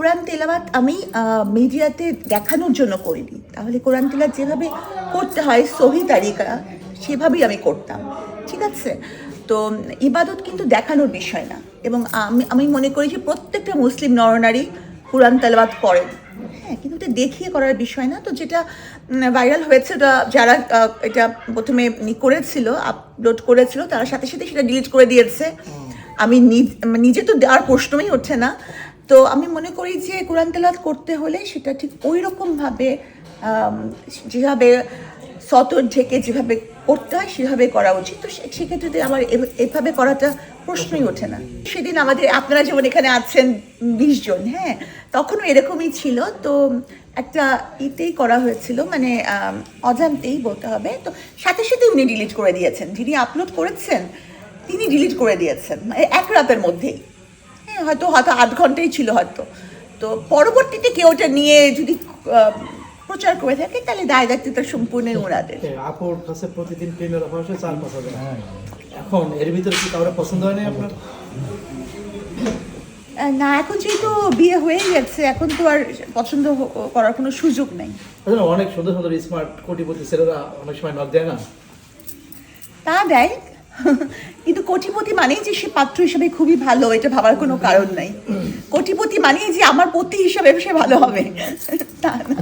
কোরআন তেলাওয়াত আমি মিডিয়াতে দেখানোর জন্য করিনি, তাহলে কোরআন তেলাওয়াত যেভাবে করতে হয় সহি তারিকা সেভাবেই আমি করতাম, ঠিক আছে? তো ইবাদত কিন্তু দেখানোর বিষয় না, এবং আমি মনে করি যে প্রত্যেকটা মুসলিম নরনারী কোরআন তেলাওয়াত করেন, হ্যাঁ, কিন্তু এটা দেখিয়ে করার বিষয় না। তো যেটা ভাইরাল হয়েছে, ওটা যারা এটা প্রথমে করেছিল, আপলোড করেছিল, তার সাথে সাথে সেটা ডিলিট করে দিয়েছে। আমি নিজে তো দেওয়ার প্রশ্নই ওঠে না। তো আমি মনে করি যে কোরআন তেলাওয়াত করতে হলে সেটা ঠিক ওই রকমভাবে যেভাবে সতর ঢেকে যেভাবে করতে হয় সেভাবে করা উচিত। তো সেক্ষেত্রে আমার এভাবে করাটা প্রশ্নই ওঠে না। সেদিন আমাদের, আপনারা যেমন এখানে আছেন 20 জন, হ্যাঁ, তখনও এরকমই ছিল। তো একটা ইতেই করা হয়েছিল, মানে অজান্তেই বলতে হবে। তো সাথে সাথে উনি ডিলিট করে দিয়েছেন, যিনি আপলোড করেছেন তিনি ডিলিট করে দিয়েছেন, মানে এক রাতের মধ্যেই। হ্যাঁ, হয়তো 8 ঘন্টাই ছিল হয়তো। তো পরবর্তীতে কেউ ওটা নিয়ে যদি প্রচার করে থাকে তাহলে দায় দায়িত্বটা সম্পূর্ণ ওনাদের। আপুর কাছে প্রতিদিন প্রেমের অফার আসে 4-5 হাজার। এখন এর ভিতরে কি কাউরে পছন্দ হয় না আপনার? না, এখন যেহেতু বিয়ে হয়ে গেছে, এখন তো আর পছন্দ করার কোনো সুযোগ নেই। অনেক সুন্দর সুন্দর স্মার্ট কোটিপতি ছেলেরা অনেক সময় নক দেয় না? তা দেয়, কিন্তু কোটিপতি মানেই যে সে পাত্র হিসেবে খুবই ভালো, এটা ভাবার কোনো কারণ নাই। কোটিপতি মানেই যে আমার পতি হিসাবে সে ভালো হবে তা না।